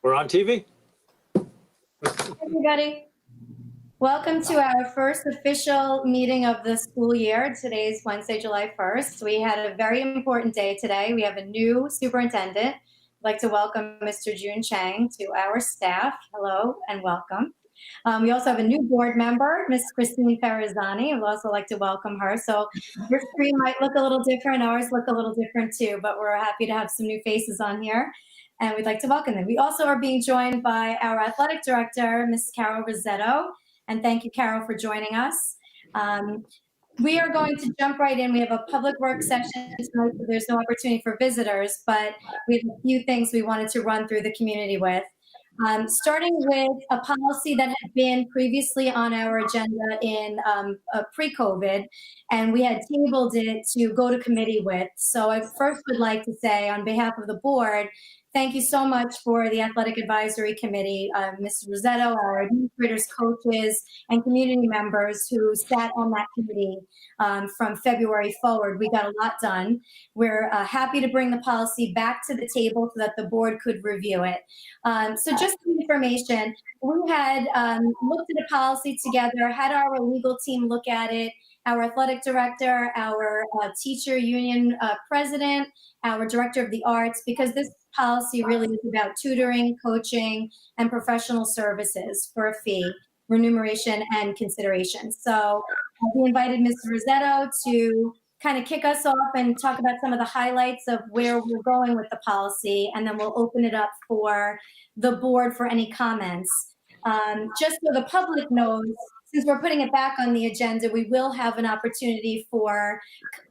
We're on TV? Hey, everybody. Welcome to our first official meeting of the school year. Today is Wednesday, July 1st. We had a very important day today. We have a new superintendent. I'd like to welcome Mr. Jun Chang to our staff. Hello and welcome. We also have a new board member, Ms. Christine Ferrazzani. I'd also like to welcome her. So your screen might look a little different, ours look a little different too, but we're happy to have some new faces on here. And we'd like to welcome them. We also are being joined by our athletic director, Ms. Carol Rossetto. And thank you, Carol, for joining us. We are going to jump right in. We have a public work session tonight, so there's no opportunity for visitors, but we have a few things we wanted to run through the community with. Starting with a policy that had been previously on our agenda in pre-COVID, and we had tabled it to go to committee with. So I first would like to say, on behalf of the board, thank you so much for the Athletic Advisory Committee, Mr. Rossetto, our administrators, coaches, and community members who sat on that committee from February forward. We got a lot done. We're happy to bring the policy back to the table so that the board could review it. So just some information, we had looked at a policy together, had our legal team look at it, our athletic director, our teacher union president, our director of the arts, because this policy really is about tutoring, coaching, and professional services for a fee, remuneration, and consideration. So we invited Ms. Rossetto to kind of kick us off and talk about some of the highlights of where we're going with the policy, and then we'll open it up for the board for any comments. Just so the public knows, since we're putting it back on the agenda, we will have an opportunity for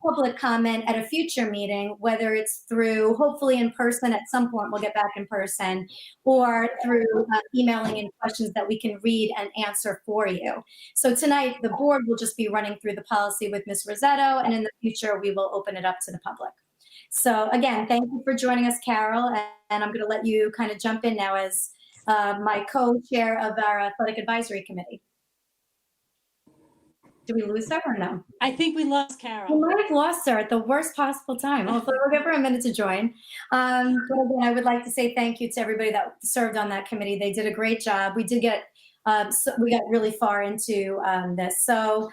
public comment at a future meeting, whether it's through, hopefully in person at some point, we'll get back in person, or through emailing in questions that we can read and answer for you. So tonight, the board will just be running through the policy with Ms. Rossetto, and in the future, we will open it up to the public. So again, thank you for joining us, Carol, and I'm going to let you kind of jump in now as my co-chair of our Athletic Advisory Committee. Did we lose her or no? I think we lost Carol. We might have lost her at the worst possible time. Hopefully we'll give her a minute to join. But again, I would like to say thank you to everybody that served on that committee. They did a great job. We did get, we got really far into this. So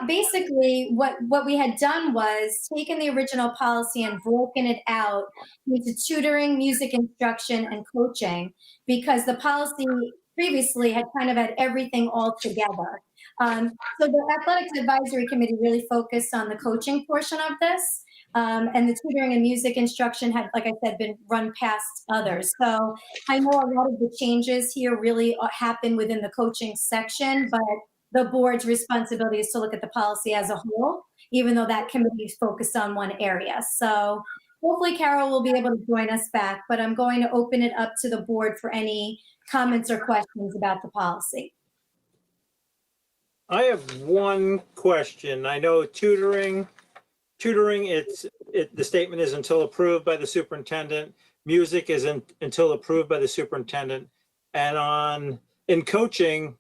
basically what we had done was taken the original policy and broken it out into tutoring, music instruction, and coaching, because the policy previously had kind of had everything all together. So the Athletics Advisory Committee really focused on the coaching portion of this, and the tutoring and music instruction had, like I said, been run past others. So I know a lot of the changes here really happen within the coaching section, but the board's responsibility is to look at the policy as a whole, even though that committee is focused on one area. So hopefully Carol will be able to join us back, but I'm going to open it up to the board for any comments or questions about the policy. I have one question. I know tutoring, the statement is until approved by the superintendent. Music is until approved by the superintendent. And in coaching,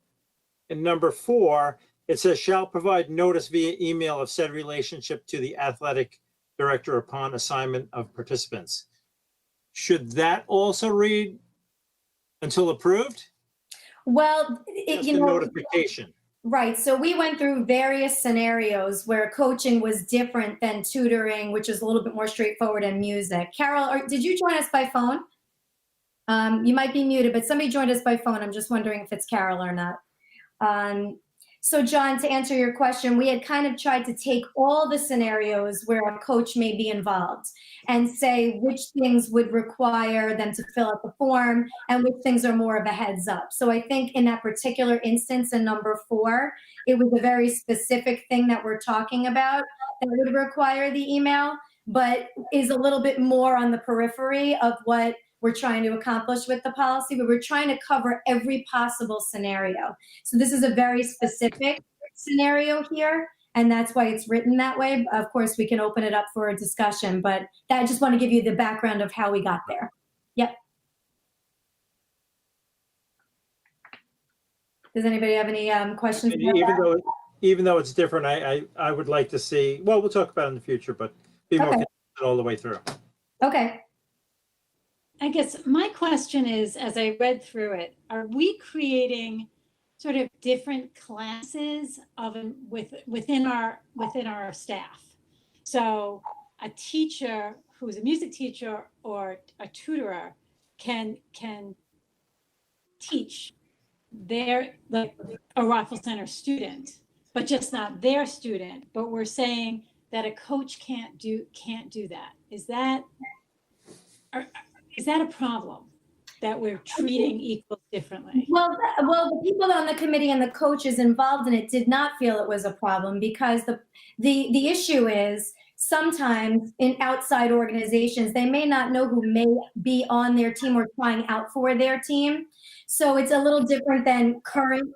in number 4, it says shall provide notice via email of said relationship to the athletic director upon assignment of participants. Should that also read until approved? Well, you know, notification. Right. So we went through various scenarios where coaching was different than tutoring, which is a little bit more straightforward, and music. Carol, did you join us by phone? You might be muted, but somebody joined us by phone. I'm just wondering if it's Carol or not. So John, to answer your question, we had kind of tried to take all the scenarios where a coach may be involved and say which things would require them to fill out the form and which things are more of a heads up. So I think in that particular instance in number 4, it was a very specific thing that we're talking about that would require the email, but is a little bit more on the periphery of what we're trying to accomplish with the policy, but we're trying to cover every possible scenario. So this is a very specific scenario here, and that's why it's written that way. Of course, we can open it up for a discussion, but I just want to give you the background of how we got there. Yep. Does anybody have any questions? Even though it's different, I would like to see, well, we'll talk about it in the future, but be more consistent all the way through. Okay. I guess my question is, as I read through it, are we creating sort of different classes within our staff? So a teacher who's a music teacher or a tutorer can teach their, like, a Rockville Center student, but just not their student. But we're saying that a coach can't do that. Is that a problem, that we're treating equals differently? Well, the people on the committee and the coaches involved in it did not feel it was a problem, because the issue is sometimes in outside organizations, they may not know who may be on their team or trying out for their team. So it's a little different than current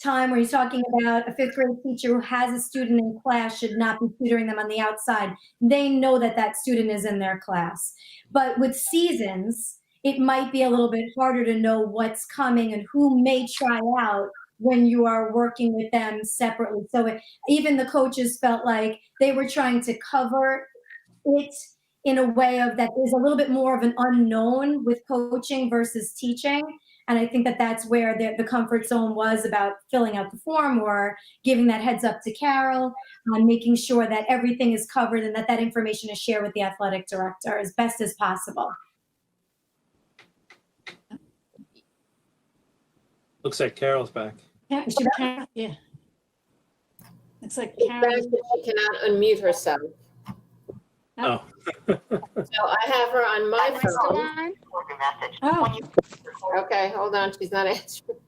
time where you're talking about a fifth grade teacher who has a student in class should not be tutoring them on the outside. They know that that student is in their class. But with seasons, it might be a little bit harder to know what's coming and who may try out when you are working with them separately. So even the coaches felt like they were trying to cover it in a way of that there's a little bit more of an unknown with coaching versus teaching. And I think that that's where the comfort zone was about filling out the form or giving that heads up to Carol, making sure that everything is covered and that information is shared with the athletic director as best as possible. Looks like Carol's back. Yeah. Looks like She Karen. cannot unmute herself. Oh. So I have her on my phone. Oh, Okay, hold on, she's not answering.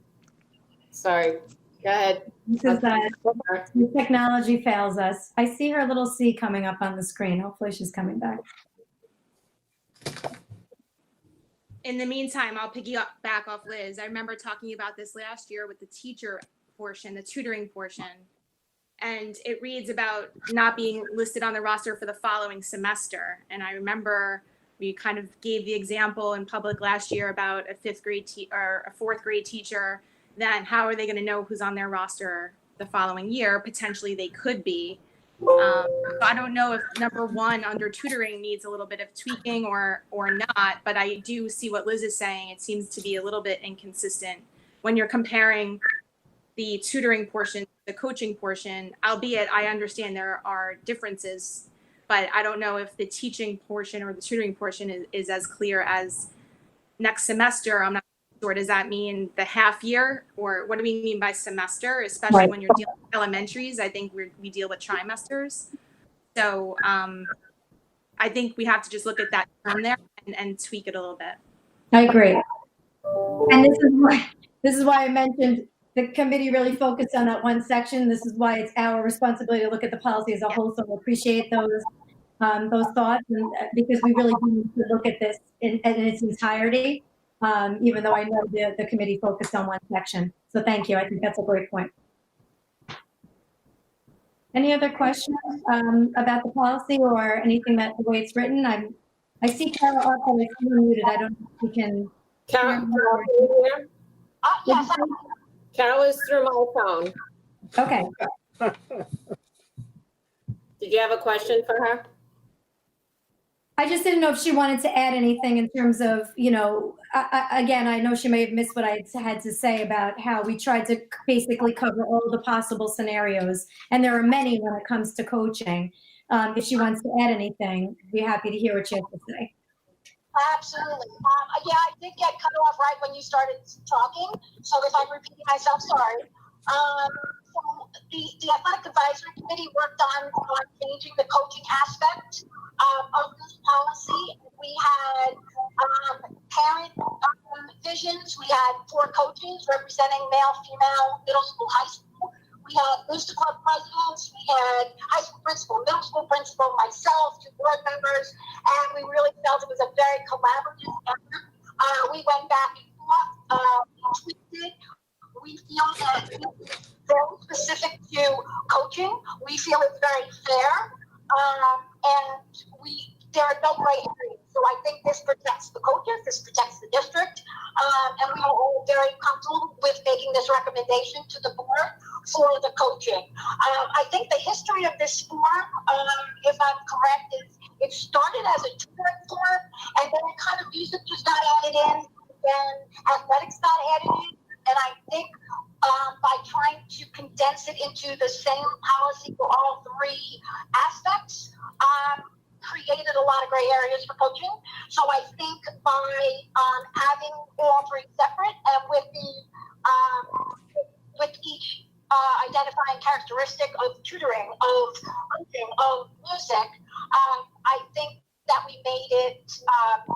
Sorry, go ahead. This is the technology fails us. I see her little C coming up on the screen. Hopefully she's coming back. In the meantime, I'll piggyback off Liz. I remember talking about this last year with the teacher portion, the tutoring portion. And it reads about not being listed on the roster for the following semester. And I remember we kind of gave the example in public last year about a fifth grade or a fourth grade teacher. Then how are they going to know who's on their roster the following year? Potentially they could be. I don't know if number one under tutoring needs a little bit of tweaking or not, but I do see what Liz is saying. It seems to be a little bit inconsistent when you're comparing the tutoring portion, the coaching portion, albeit I understand there are differences, but I don't know if the teaching portion or the tutoring portion is as clear as next semester. I'm not sure. Does that mean the half year, or what do we mean by semester, especially when you're dealing with elementaries? I think we deal with trimesters. So I think we have to just look at that term there and tweak it a little bit. I agree. And this is why I mentioned the committee really focused on that one section. This is why it's our responsibility to look at the policy as a whole. So we appreciate those thoughts, and because we really do need to look at this in its entirety, even though I know the committee focused on one section. So thank you. I think that's a great point. Any other questions about the policy or anything that the way it's written? I see Carol also is muted. I don't know if we can. Carol, Yes. Carol is through my phone. Okay. Did you have a question for her? I just didn't know if she wanted to add anything in terms of, again, I know she may have missed what I had to say about how we tried to basically cover all the possible scenarios. And there are many when it comes to coaching. If she wants to add anything, I'd be happy to hear what she has to say. Absolutely. Yeah, I did get cut off right when you started talking. So if I'm repeating myself, sorry. So the Athletic Advisory Committee worked on changing the coaching aspect of this policy. We had parent visions. We had 4 coaches representing male, female, middle school, high school. We had booster club presidents. We had high school principal, middle school principal, myself, 2 board members, and we really felt it was a very collaborative effort. We went back and forth, we tweaked it. We feel that it's very specific to coaching. We feel it's very fair, and there are no gray areas. So I think this protects the coaches, this protects the district, and we are all very comfortable with making this recommendation to the board for the coaching. I think the history of this form, if I'm correct, is it started as a tutoring form, and then it kind of music just got added in, then athletics got added in, and I think by trying to condense it into the same policy for all three aspects, created a lot of gray areas for coaching. So I think by having all three separate and with each identifying characteristic of tutoring, of coaching, of music, I think that we made it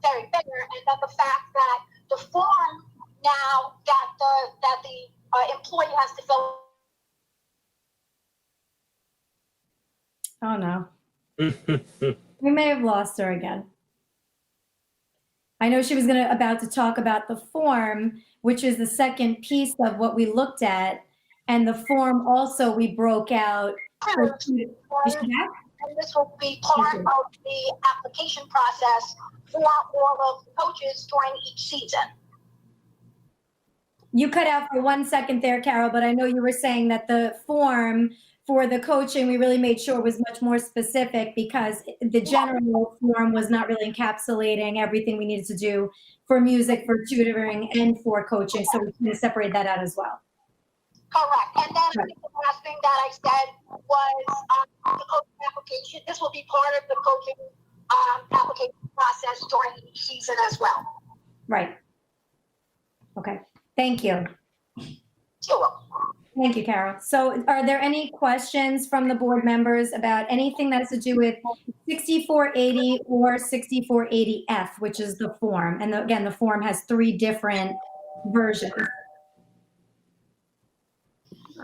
very fair, and that the fact that the form now that the employee has to fill. Oh no. We may have lost her again. I know she was about to talk about the form, which is the second piece of what we looked at. And the form also we broke out. Is she back? And this will be part of the application process for all of the coaches during each season. You cut out for 1 second there, Carol, but I know you were saying that the form for the coaching, we really made sure was much more specific because the general form was not really encapsulating everything we needed to do for music, for tutoring, and for coaching. So we kind of separated that out as well. Correct. And then I think the last thing that I said was the coaching application. This will be part of the coaching application process during each season as well. Right. Okay. Thank you. You're welcome. Thank you, Carol. So are there any questions from the board members about anything that has to do with 6480 or 6480F, which is the form? And again, the form has 3 different versions.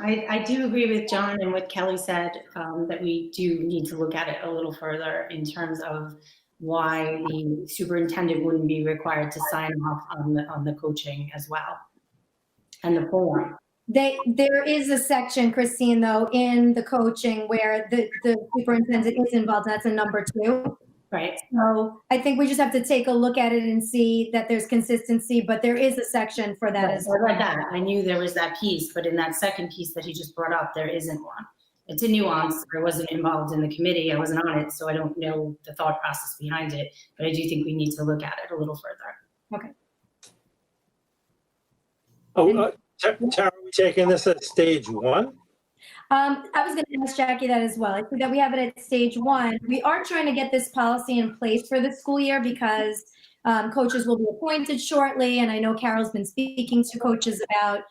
I do agree with John and what Kelly said, that we do need to look at it a little further in terms of why the superintendent wouldn't be required to sign off on the coaching as well and the form. There is a section, Christine, though, in the coaching where the superintendent is involved. That's a number 2. Right. So I think we just have to take a look at it and see that there's consistency, but there is a section for that as well. I read that. I knew there was that piece, but in that second piece that he just brought up, there isn't one. It's a nuance. I wasn't involved in the committee. I wasn't on it, so I don't know the thought process behind it, but I do think we need to look at it a little further. Okay. Tara, are we taking this at stage 1? I was going to ask Jackie that as well. I think that we have it at stage 1. We are trying to get this policy in place for the school year because coaches will be appointed shortly. And I know Carol's been speaking to coaches about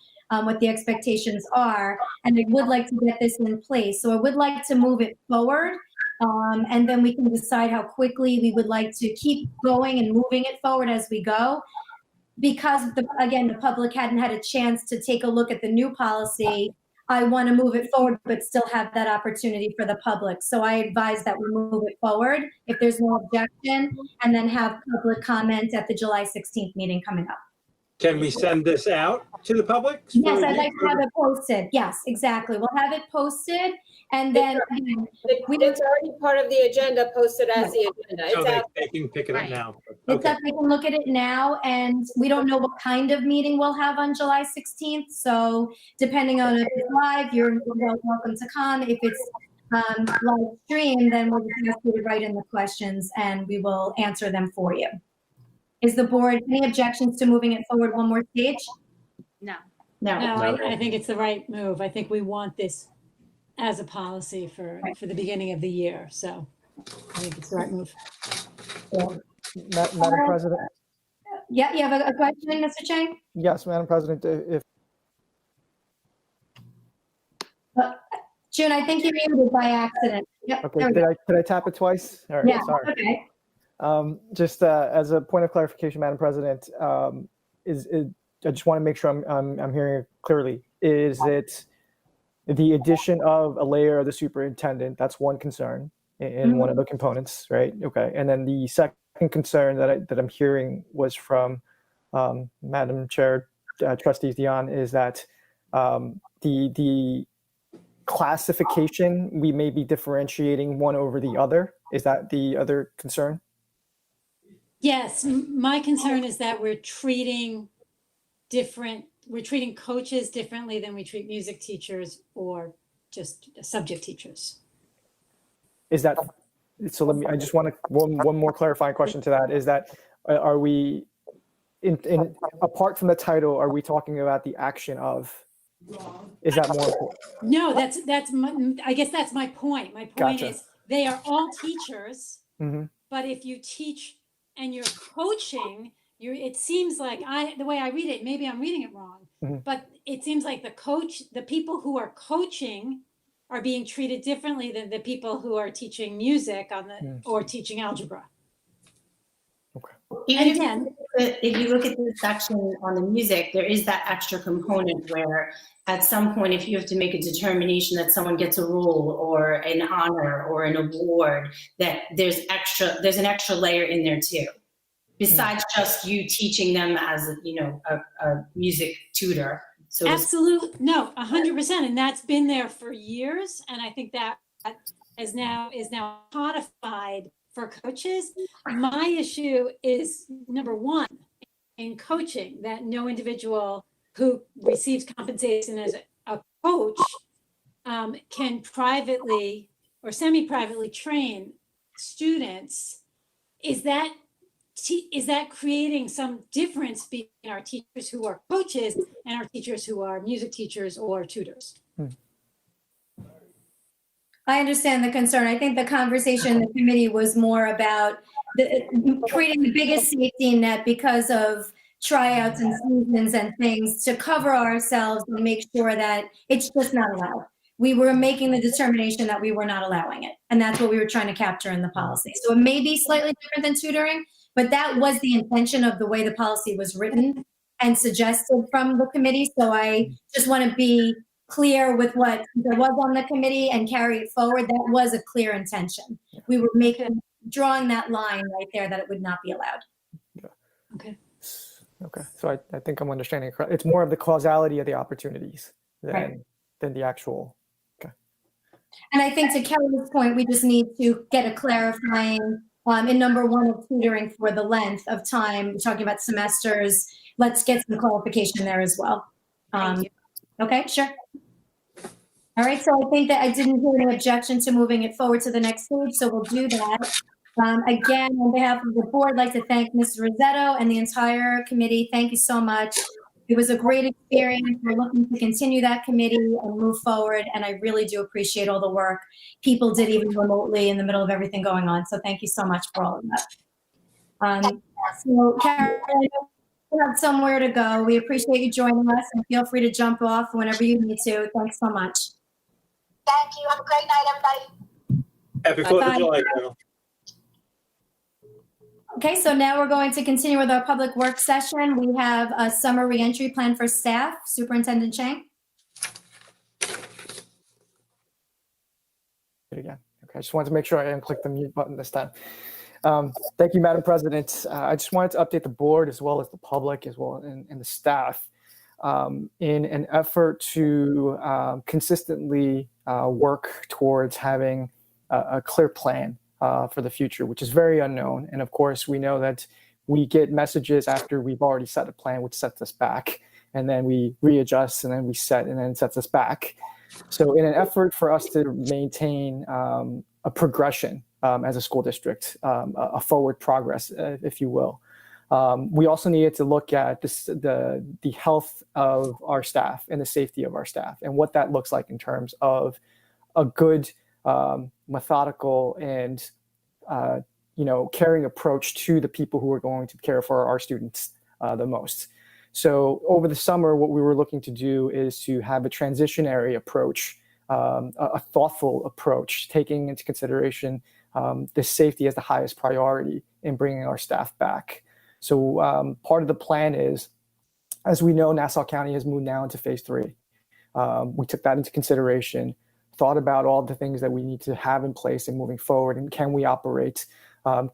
what the expectations are. And I would like to get this in place. So I would like to move it forward. And then we can decide how quickly we would like to keep going and moving it forward as we go. Because, again, the public hadn't had a chance to take a look at the new policy, I want to move it forward, but still have that opportunity for the public. So I advise that we move it forward if there's no objection, and then have public comment at the July 16th meeting coming up. Can we send this out to the public? Yes, I'd like to have it posted. Yes, exactly. We'll have it posted, and then It's already part of the agenda, posted as the agenda. So It's out. they can pick it up now. it's Okay. up, we can look at it now, and we don't know what kind of meeting we'll have on July 16th. So depending on if it's live, you're welcome to come. If it's live stream, then we'll just ask you to write in the questions and we will answer them for you. Is the board, any objections to moving it forward one more stage? No. No. No, No. I think it's the right move. I think we want this as a policy for the beginning of the year. So I think it's the right move. Madam President, Yeah, you have a question, Mr. Chang? yes, Madam President, if June, I think you muted by accident. Yep, okay, there we go. did I tap it twice? All right, Yeah, sorry. okay. Just as a point of clarification, Madam President, I just want to make sure I'm hearing it clearly. Is it the addition of a layer of the superintendent? That's one concern in one of the components, right? Okay, and then the second concern that I'm hearing was from Madam Chair, Trustee Dion, is that the classification, we may be differentiating one over the other. Is that the other concern? Yes, my concern is that we're treating coaches differently than we treat music teachers or just subject teachers. Is that, so let me, I just want to, one more clarifying question to that is that, are we, apart from the title, are we talking about the action of, is that more important? No, I guess that's my point. My point Gotcha. is they are all teachers, Mm-hmm. but if you teach and you're coaching, it seems like the way I read it, maybe I'm reading it wrong, Mhm. but it seems like the people who are coaching are being treated differently than the people who are teaching music or teaching algebra. Even if you look at the section on the music, there is that extra component where at some point, if you have to make a determination that someone gets a role or an honor or an award, that there's an extra layer in there too. Besides just you teaching them as a music tutor. So Absolutely, no, 100%, and that's been there for years, and I think that is now codified for coaches. My issue is number one in coaching, that no individual who receives compensation as a coach can privately or semi-privately train students. Is that creating some difference between our teachers who are coaches and our teachers who are music teachers or tutors? I understand the concern. I think the conversation in the committee was more about creating the biggest safety net because of tryouts and seasons and things to cover ourselves and make sure that it's just not allowed. We were making the determination that we were not allowing it. And that's what we were trying to capture in the policy. So it may be slightly different than tutoring, but that was the intention of the way the policy was written and suggested from the committee. So I just want to be clear with what there was on the committee and carry it forward. That was a clear intention. We were drawing that line right there that it would not be allowed. Okay, so I think I'm understanding it correctly. It's more of the causality of the opportunities than the actual. Okay. And I think to Kelly's point, we just need to get a clarifying in number one of tutoring for the length of time. We're talking about semesters. Let's get some clarification there as well. Okay, sure. All right, so I think that I didn't hear any objection to moving it forward to the next stage, so we'll do that. Again, on behalf of the board, I'd like to thank Mr. Rossetto and the entire committee. Thank you so much. It was a great experience. We're looking to continue that committee and move forward, and I really do appreciate all the work people did even remotely in the middle of everything going on, so thank you so much for all of that. So, Karen, you have somewhere to go. We appreciate you joining us, and feel free to jump off whenever you need to. Thanks so much. Thank you. Have a great night, everybody. Happy 4th Bye. of July, Carol. Okay, so now we're going to continue with our public work session. We have a summer reentry plan for staff. Superintendent Chang. Again. Okay, I just wanted to make sure I didn't click the mute button this time. Thank you, Madam President. I just wanted to update the board as well as the public as well and the staff in an effort to consistently work towards having a clear plan for the future, which is very unknown. And of course, we know that we get messages after we've already set a plan, which sets us back, and then we readjust, and then we set, and then it sets us back. So in an effort for us to maintain a progression as a school district, a forward progress, if you will, we also needed to look at the health of our staff and the safety of our staff and what that looks like in terms of a good methodical and caring approach to the people who are going to care for our students the most. So over the summer, what we were looking to do is to have a transitionary approach, a thoughtful approach, taking into consideration the safety as the highest priority in bringing our staff back. So part of the plan is, as we know, Nassau County has moved now into phase 3. We took that into consideration, thought about all the things that we need to have in place and moving forward, and can we operate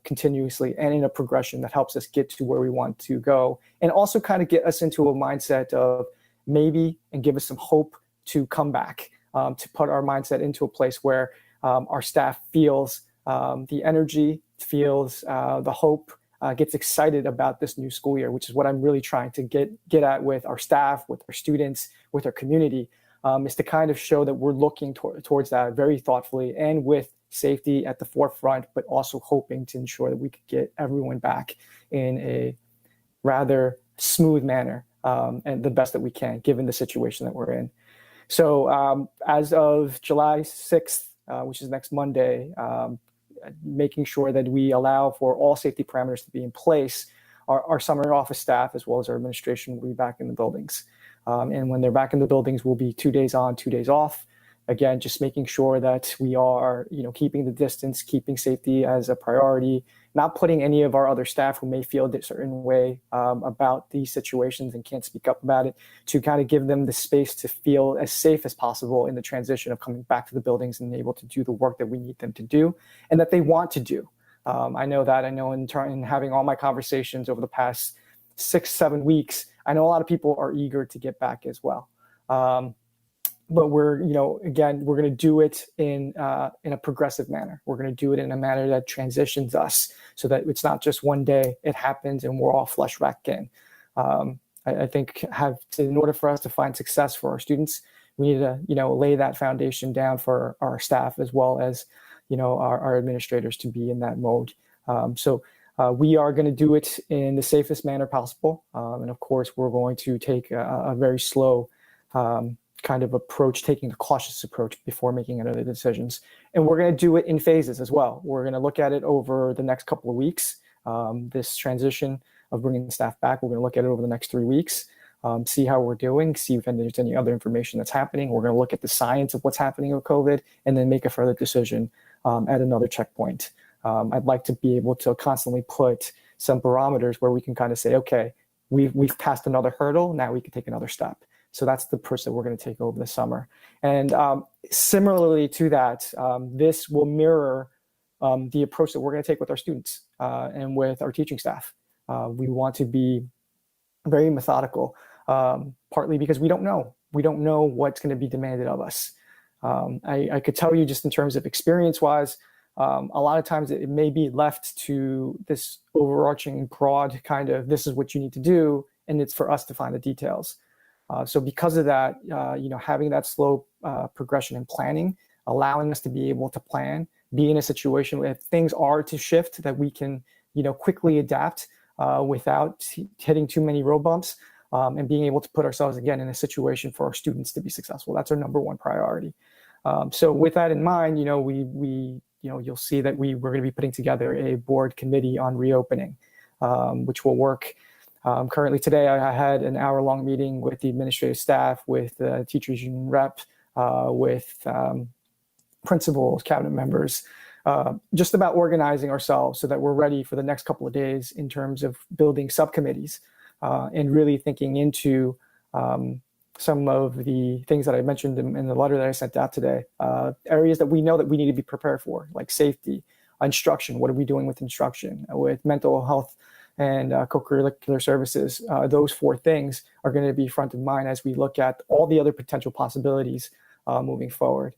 continuously and in a progression that helps us get to where we want to go, and also kind of get us into a mindset of maybe and give us some hope to come back, to put our mindset into a place where our staff feels the energy, feels the hope, gets excited about this new school year, which is what I'm really trying to get at with our staff, with our students, with our community, is to kind of show that we're looking towards that very thoughtfully and with safety at the forefront, but also hoping to ensure that we could get everyone back in a rather smooth manner, and the best that we can, given the situation that we're in. So as of July 6th, which is next Monday, making sure that we allow for all safety parameters to be in place, our summer office staff, as well as our administration, will be back in the buildings. And when they're back in the buildings, we'll be 2 days on, 2 days off. Again, just making sure that we are, keeping the distance, keeping safety as a priority, not putting any of our other staff who may feel a certain way about these situations and can't speak up about it, to kind of give them the space to feel as safe as possible in the transition of coming back to the buildings and able to do the work that we need them to do and that they want to do. I know in having all my conversations over the past 6-7 weeks, I know a lot of people are eager to get back as well. But we're going to do it in a progressive manner. We're going to do it in a manner that transitions us so that it's not just one day, it happens and we're all flushed back in. I think in order for us to find success for our students, we need to, lay that foundation down for our staff as well as, our administrators to be in that mode. So we are going to do it in the safest manner possible. And of course, we're going to take a very slow kind of approach, taking a cautious approach before making any other decisions. And we're going to do it in phases as well. We're going to look at it over the next couple of weeks. This transition of bringing the staff back, we're going to look at it over the next 3 weeks, see how we're doing, see if there's any other information that's happening. We're going to look at the science of what's happening with COVID and then make a further decision at another checkpoint. I'd like to be able to constantly put some barometers where we can kind of say, okay, we've passed another hurdle, now we can take another step. So that's the approach that we're going to take over the summer. And similarly to that, this will mirror the approach that we're going to take with our students and with our teaching staff. We want to be very methodical, partly because we don't know. We don't know what's going to be demanded of us. I could tell you just in terms of experience-wise, a lot of times it may be left to this overarching broad kind of, this is what you need to do, and it's for us to find the details. So because of that, having that slow progression and planning, allowing us to be able to plan, be in a situation where if things are to shift, that we can, quickly adapt without hitting too many road bumps, and being able to put ourselves again in a situation for our students to be successful. That's our number one priority. So with that in mind, you'll see that we're going to be putting together a board committee on reopening, which will work. Currently today, I had an hour-long meeting with the administrative staff, with the teachers union rep, with principals, cabinet members, just about organizing ourselves so that we're ready for the next couple of days in terms of building subcommittees and really thinking into some of the things that I mentioned in the letter that I sent out today, areas that we know that we need to be prepared for, like safety, instruction. What are we doing with instruction, with mental health, and co-curricular services? Those 4 things are going to be front of mind as we look at all the other potential possibilities moving forward.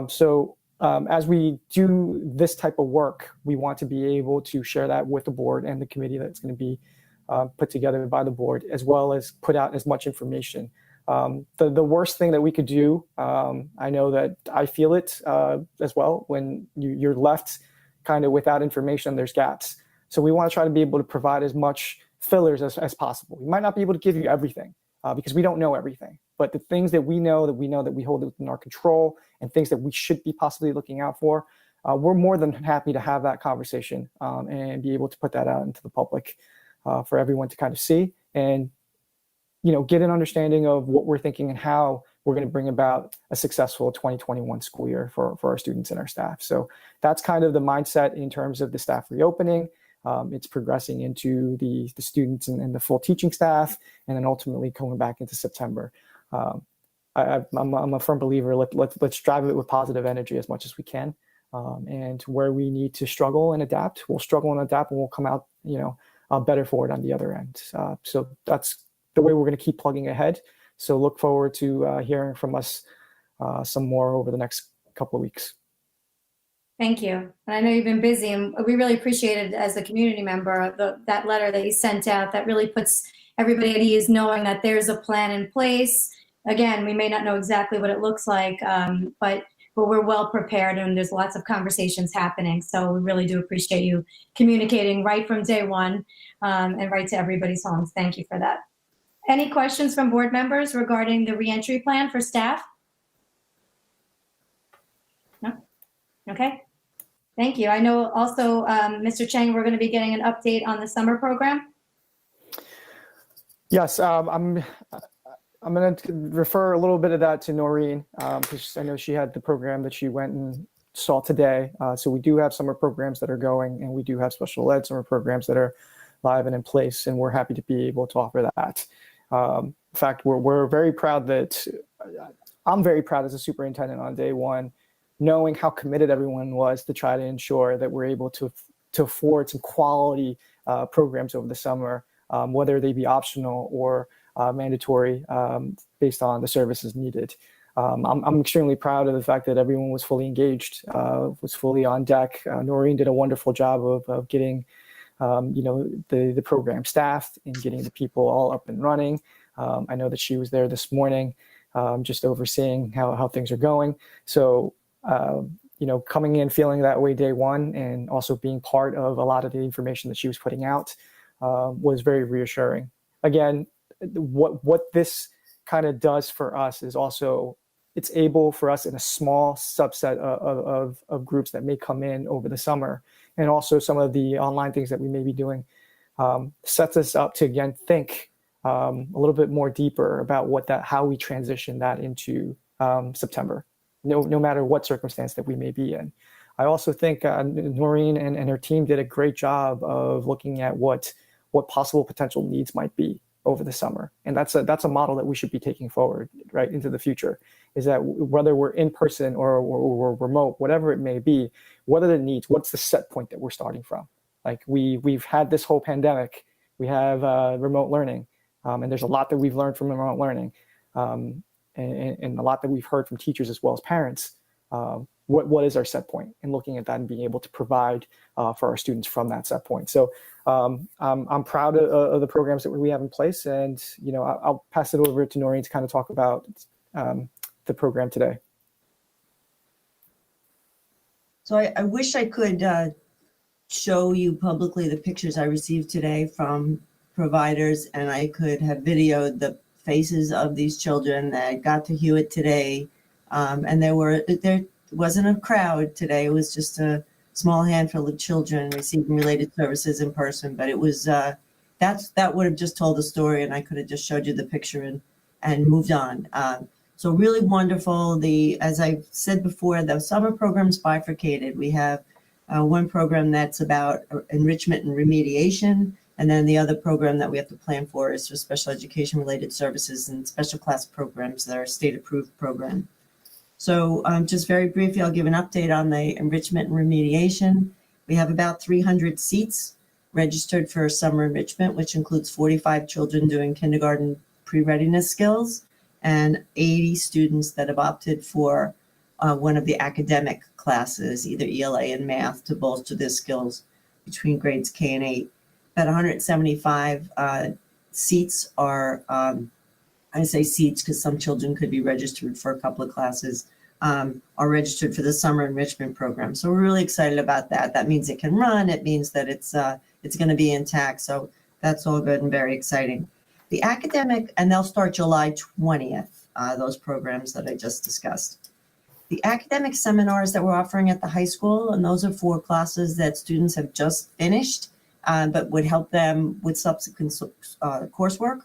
So as we do this type of work, we want to be able to share that with the board and the committee that's going to be put together by the board, as well as put out as much information. The worst thing that we could do, I know that I feel it as well, when you're left kind of without information, there's gaps. So we want to try to be able to provide as much fillers as possible. We might not be able to give you everything because we don't know everything, but the things that we know that we hold within our control and things that we should be possibly looking out for, we're more than happy to have that conversation and be able to put that out into the public for everyone to kind of see and, get an understanding of what we're thinking and how we're going to bring about a successful 2021 school year for our students and our staff. So that's kind of the mindset in terms of the staff reopening. It's progressing into the students and the full teaching staff, and then ultimately coming back into September. I'm a firm believer. Let's drive it with positive energy as much as we can, and where we need to struggle and adapt, we'll struggle and adapt, and we'll come out, better for it on the other end. So that's the way we're going to keep plugging ahead. So look forward to hearing from us some more over the next couple of weeks. Thank you. And I know you've been busy, and we really appreciated, as a community member, that letter that you sent out. That really puts everybody at ease, knowing that there's a plan in place. Again, we may not know exactly what it looks like, but we're well prepared, and there's lots of conversations happening. So we really do appreciate you communicating right from day one, and right to everybody's homes. Thank you for that. Any questions from board members regarding the reentry plan for staff? No? Okay. Thank you. I know also, Mr. Chang, we're going to be getting an update on the summer program. Yes, I'm going to refer a little bit of that to Noreen, because I know she had the program that she went and saw today. So we do have summer programs that are going, and we do have special ed summer programs that are live and in place, and we're happy to be able to offer that. In fact, we're very proud that I'm very proud as a superintendent on day one, knowing how committed everyone was to try to ensure that we're able to afford some quality programs over the summer, whether they be optional or mandatory, based on the services needed. I'm extremely proud of the fact that everyone was fully engaged, was fully on deck. Noreen did a wonderful job of getting the program staffed and getting the people all up and running. I know that she was there this morning, just overseeing how things are going. So, coming in feeling that way day one, and also being part of a lot of the information that she was putting out, was very reassuring. Again, what this kind of does for us is also, it's able for us in a small subset of groups that may come in over the summer, and also some of the online things that we may be doing, sets us up to, again, think a little bit more deeper about how we transition that into September, no matter what circumstance that we may be in. I also think Noreen and her team did a great job of looking at what possible potential needs might be over the summer. And that's a model that we should be taking forward right into the future, is that whether we're in person or remote, whatever it may be, what are the needs? What's the set point that we're starting from? Like we've had this whole pandemic, we have remote learning, and there's a lot that we've learned from remote learning, and a lot that we've heard from teachers as well as parents. What is our set point, and looking at that and being able to provide for our students from that set point. So I'm proud of the programs that we have in place, and I'll pass it over to Noreen to kind of talk about the program today. So I wish I could show you publicly the pictures I received today from providers, and I could have videoed the faces of these children. I got to Hewitt today, and there wasn't a crowd today. It was just a small handful of children receiving related services in person, but it was that would have just told the story, and I could have just showed you the picture and moved on. So really wonderful. As I said before, the summer program's bifurcated. We have one program that's about enrichment and remediation, and then the other program that we have to plan for is for special education related services and special class programs that are state approved program. So just very briefly, I'll give an update on the enrichment and remediation. We have about 300 seats registered for summer enrichment, which includes 45 children doing kindergarten pre-readiness skills and 80 students that have opted for one of the academic classes, either ELA and math, to bolster their skills between grades K and 8. About 175 seats are, I say seats because some children could be registered for a couple of classes, are registered for the summer enrichment program. So we're really excited about that. That means it can run. It means that it's going to be intact. So that's all good and very exciting. The academic, and they'll start July 20th, those programs that I just discussed. The academic seminars that we're offering at the high school, and those are for classes that students have just finished, but would help them with subsequent coursework.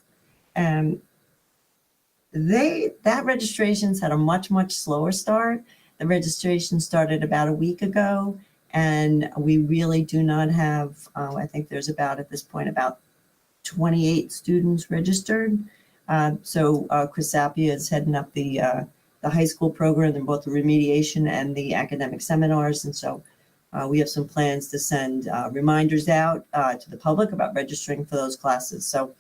And that registration's had a much slower start. The registration started about a week ago, and we really do not have, I think there's at this point about 28 students registered. So Chris Sapia is heading up the high school program in both the remediation and the academic seminars. And so we have some plans to send reminders out to the public about registering for those classes. So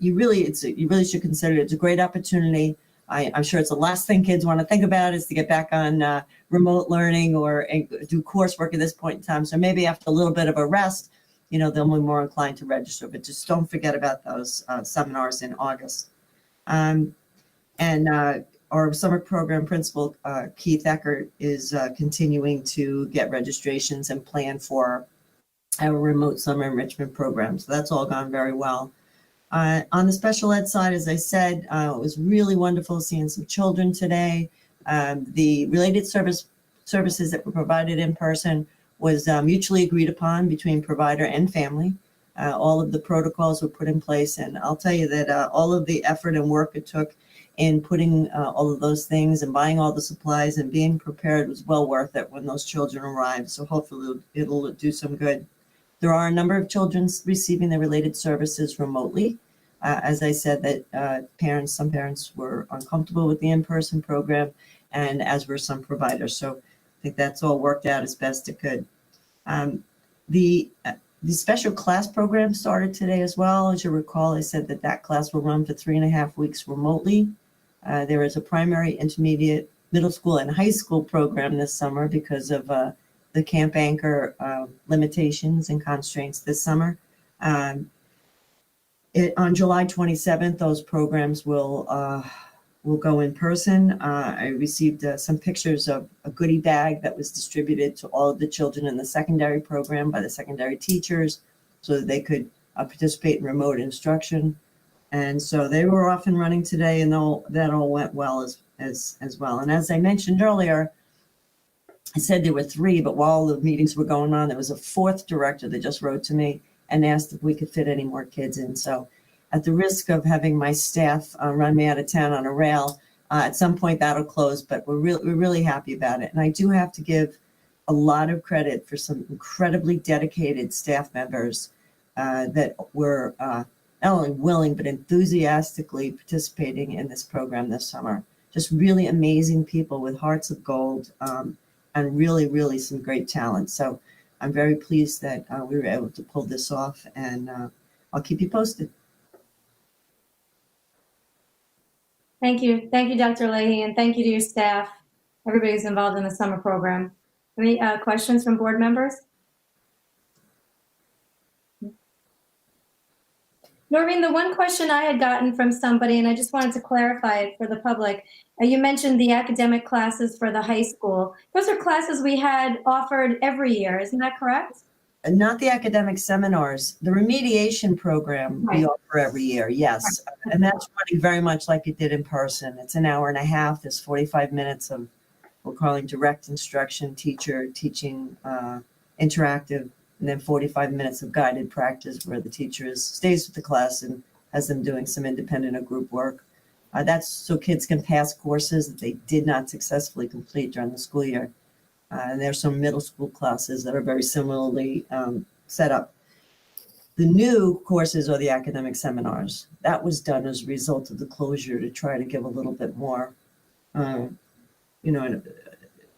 you really should consider it. It's a great opportunity. I'm sure it's the last thing kids want to think about is to get back on remote learning or do coursework at this point in time. So maybe after a little bit of a rest, they'll be more inclined to register. But just don't forget about those seminars in August. And our summer program principal, Keith Eckert, is continuing to get registrations and plan for our remote summer enrichment program. So that's all gone very well. On the special ed side, as I said, it was really wonderful seeing some children today. The related services that were provided in person was mutually agreed upon between provider and family. All of the protocols were put in place, and I'll tell you that all of the effort and work it took in putting all of those things and buying all the supplies and being prepared was well worth it when those children arrived. So hopefully it'll do some good. There are a number of children receiving the related services remotely. As I said, that some parents were uncomfortable with the in-person program, and as were some providers. So I think that's all worked out as best it could. The special class program started today as well. As you recall, I said that class will run for 3.5 weeks remotely. There is a primary, intermediate, middle school, and high school program this summer because of the Camp Anchor limitations and constraints this summer. On July 27th, those programs will go in person. I received some pictures of a goodie bag that was distributed to all of the children in the secondary program by the secondary teachers so that they could participate in remote instruction. And so they were off and running today, and that all went well as well. And as I mentioned earlier, I said there were 3, but while the meetings were going on, there was a 4th director that just wrote to me and asked if we could fit any more kids in. So at the risk of having my staff run me out of town on a rail, at some point that'll close, but we're really happy about it. And I do have to give a lot of credit for some incredibly dedicated staff members that were not only willing, but enthusiastically participating in this program this summer. Just really amazing people with hearts of gold and really, really some great talent. So I'm very pleased that we were able to pull this off, and I'll keep you posted. Thank you. Thank you, Dr. Leahy, and thank you to your staff, everybody who's involved in the summer program. Any questions from board members? Noreen, the one question I had gotten from somebody, and I just wanted to clarify it for the public, you mentioned the academic classes for the high school. Those are classes we had offered every year, isn't that correct? Not the academic seminars, the remediation program we offer every year, yes. And that's running very much like it did in person. It's an hour and a half. There's 45 minutes of, we're calling direct instruction, teacher teaching, interactive, and then 45 minutes of guided practice where the teacher stays with the class and has them doing some independent or group work. That's so kids can pass courses that they did not successfully complete during the school year. And there's some middle school classes that are very similarly set up. The new courses are the academic seminars. That was done as a result of the closure to try to give a little bit more,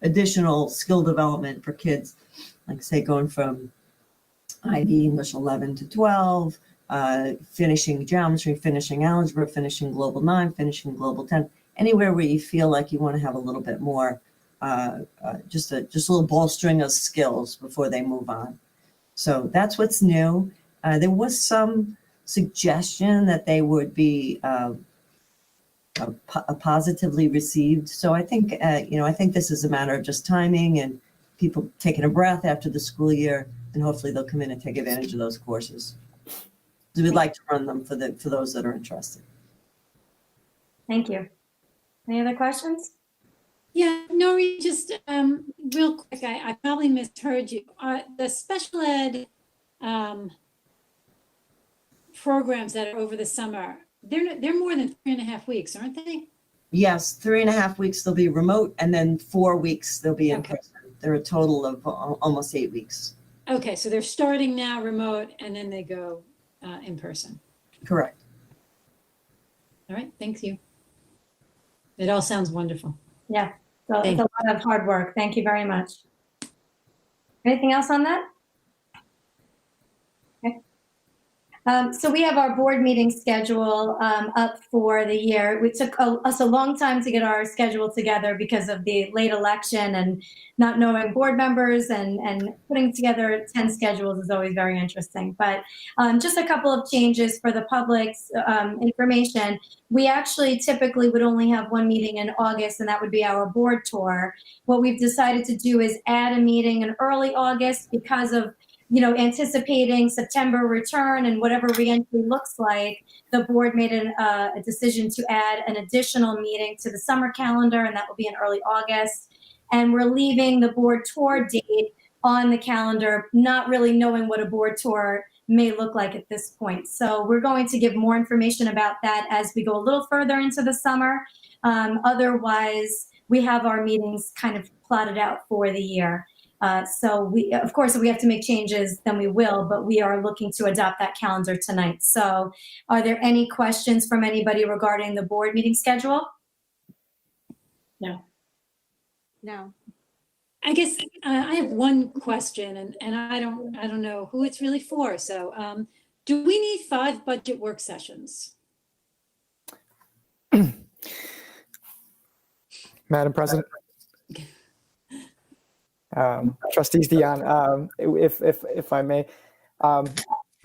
additional skill development for kids, like say going from IB English 11 to 12, finishing geometry, finishing algebra, finishing global 9, finishing global 10, anywhere where you feel like you want to have a little bit more, just a little bolstering of skills before they move on. So that's what's new. There was some suggestion that they would be positively received. So I think, I think this is a matter of just timing and people taking a breath after the school year, and hopefully they'll come in and take advantage of those courses. So we'd like to run them for those that are interested. Thank you. Any other questions? Yeah, Nori, just real quick, I probably misheard you. The special ed programs that are over the summer, they're more than 3.5 weeks, aren't they? Yes, 3.5 weeks they'll be remote, and then 4 weeks they'll be in person. They're a total of almost 8 weeks. Okay, so they're starting now remote, and then they go in person. Correct. All right, thank you. It all sounds wonderful. Yeah, so it's a lot of hard work. Thank you very much. Anything else on that? Okay. So we have our board meeting schedule up for the year. It took us a long time to get our schedule together because of the late election and not knowing board members, and putting together 10 schedules is always very interesting. But just a couple of changes for the public's information. We actually typically would only have one meeting in August, and that would be our board tour. What we've decided to do is add a meeting in early August because of anticipating September return and whatever reentry looks like. The board made a decision to add an additional meeting to the summer calendar, and that will be in early August. And we're leaving the board tour date on the calendar, not really knowing what a board tour may look like at this point. So we're going to give more information about that as we go a little further into the summer. Otherwise, we have our meetings kind of plotted out for the year. So we, of course, if we have to make changes, then we will, but we are looking to adopt that calendar tonight. So are there any questions from anybody regarding the board meeting schedule? No. No. I guess I have one question, and I don't know who it's really for. So do we need 5 budget work sessions? Madam President. Trustees Dion, if I may, I'm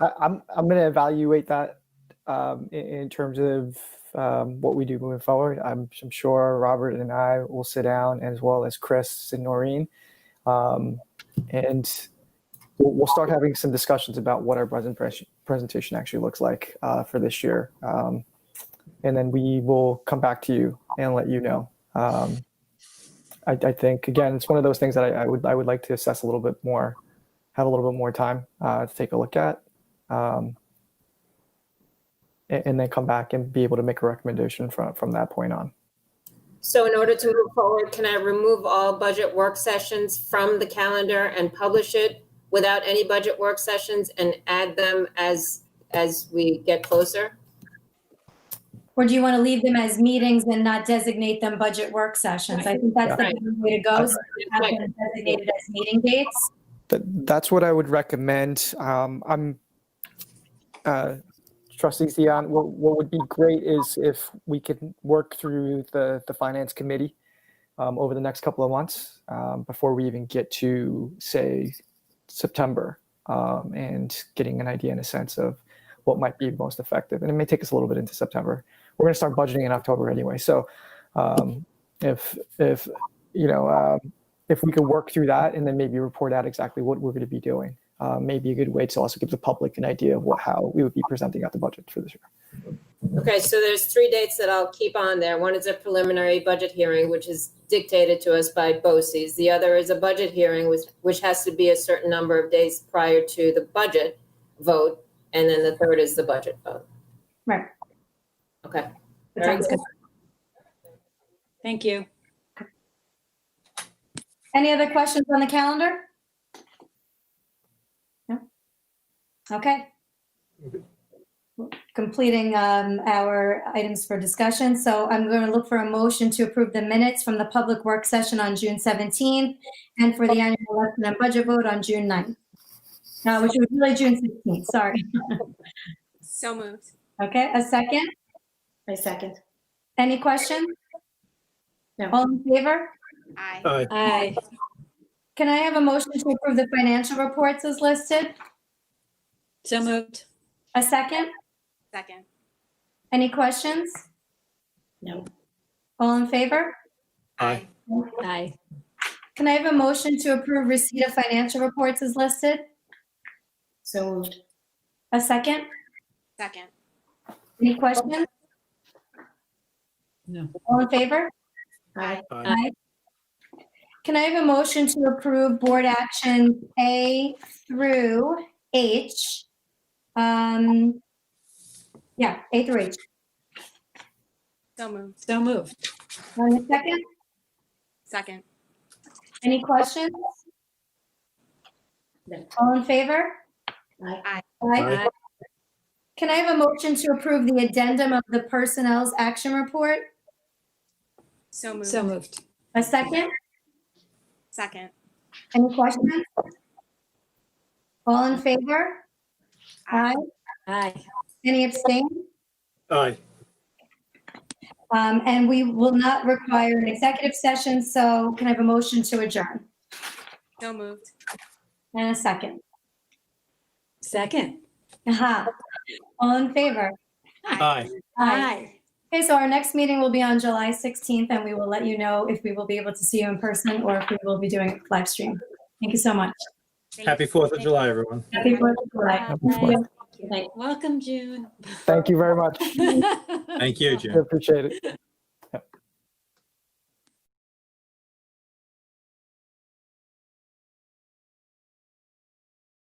going to evaluate that in terms of what we do moving forward. I'm sure Robert and I will sit down, as well as Chris and Noreen, and we'll start having some discussions about what our presentation actually looks like for this year, and then we will come back to you and let you know. I think, again, it's one of those things that I would like to assess a little bit more, have a little bit more time to take a look at, and then come back and be able to make a recommendation from that point on. So in order to move forward, can I remove all budget work sessions from the calendar and publish it without any budget work sessions and add them as we get closer? Or do you want to leave them as meetings and not designate them budget work sessions? I think that's the Right. better way to go. So you have them designated as meeting dates. That's what I would recommend. Trustees Dion, what would be great is if we could work through the finance committee over the next couple of months before we even get to, say, September, and getting an idea and a sense of what might be most effective. And it may take us a little bit into September. We're going to start budgeting in October anyway. So if we could work through that and then maybe report out exactly what we're going to be doing, maybe a good way to also give the public an idea of how we would be presenting out the budget for this year. Okay, so there's 3 dates that I'll keep on there. One is a preliminary budget hearing, which is dictated to us by BOCES. The other is a budget hearing, which has to be a certain number of days prior to the budget vote. And then the third is the budget vote. Right. Okay. That Very sounds good. good. Thank you. Any other questions on the calendar? No? Okay. Completing our items for discussion. So I'm going to look for a motion to approve the minutes from the public work session on June 17th and for the annual election and budget vote on June 9th. Which was really June 16th, sorry. So moved. Okay, a second? I second. Any questions? No. All in favor? Aye. Aye. Can I have a motion to approve the financial reports as listed? So moved. A second? Second. Any questions? No. All in favor? Aye. Aye. Can I have a motion to approve receipt of financial reports as listed? So moved. A second? Second. Any questions? No. All in favor? Aye. Aye. Can I have a motion to approve board action A through H? Yeah, A through H. So moved. So moved. A second? Second. Any questions? No. All in favor? Aye. Aye. Can I have a motion to approve the addendum of the personnel's action report? So moved. So moved. A second? Second. Any questions? All in favor? Aye. Aye. Any abstain? Aye. And we will not require an executive session, so can I have a motion to adjourn? So moved. And a second. Second. Aha. All in favor? Aye. Aye. Okay, so our next meeting will be on July 16th, and we will let you know if we will be able to see you in person or if we will be doing a live stream. Thank you so much. Thank Happy you. 4th of July, everyone. Happy 4th of July. Aye. Welcome, June. Thank you very much. Thank you, Jim. I appreciate it.